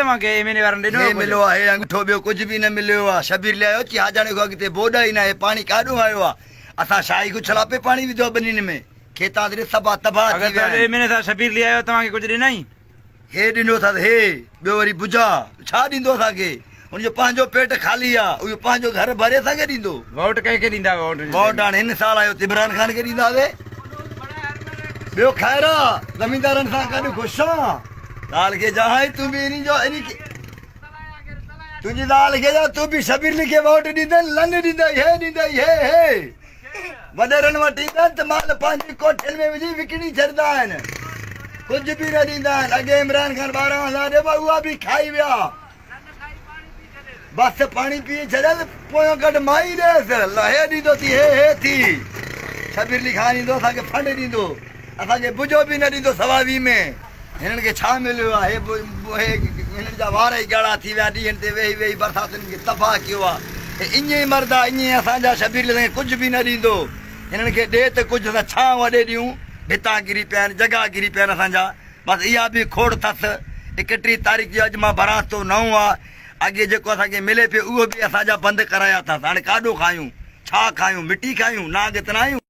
तव्हांखे मैंने वारनि ॾिनो हे मिलियो आहे अंगूठो ॿियो कुझु बि न मिलियो आहे शबीर लियायो की हाजणे खां अॻिते बोॾा ई न आहे पाणी काॾो आयो आहे असां शाही गुछला पे पाणी विधो आहे ॿिन्हिनि में खेतां ते सभा तबाह थी विया आहिनि मैंने सां शबीर ले आयो तव्हांखे कुझु ॾिनई हे ॾिनो अथसि हे ॿियो वरी बुझा छा ॾींदो असांखे हुनजो पंहिंजो पेट ख़ाली आहे उहो पंहिंजो घर भरे असांखे ॾींदो वोट कंहिंखे ॾींदा वोट हाणे हिन साल आयो इमरान ख़ान खे ॾींदासीं ॿियो ख़ैर आहे ज़मींदारनि सां गॾु ख़ुशि आहे दाल खे जहाई तूं बि इन जो तुंहिंजी दाल खे जा तूं बि शबीर खे वोट ॾींदे लन ॾींदई हे वॾेरनि वटि ईंदा आहिनि त माल पंहिंजी कोठियुनि में विझी विकिणी छॾींदा आहिनि कुझु बि न ॾींदा आहिनि अॻे इमरान ख़ान 12,000 ॾिबा उहा बि खाई विया बसि पाणी पी छॾियल पोयों गॾु माई ॾियसि हे ॾींदो थी हे थी शबीर ख़ान ईंदो असांखे फंड ॾींदो असांखे बुझो बि न ॾींदो 22 में हिननि खे छा मिलियो आहे हिननि जा वार ई ॻाढ़ा थी विया ॾींहंनि ते वेही बरसातुनि खे तबाह कयो आहे ईअं ई मर्द आहे ईअं असांजा शबीर कुझु बि न ॾींदो हिननि खे ॾे त कुझु असां छा वॾे ॾियूं भिता किरी पिया आहिनि जॻह किरी पिया आहिनि असांजा बसि इहा बि खोड़ अथसि 31 तारीख़ जो अॼु मां भरां थो नओं आहे अॻे जेको असांखे मिले पियो उहो बि असांजा बंदि कराया अथसि हाणे काॾो खायूं छा खायूं मिटी खायूं नाग त न आहियूं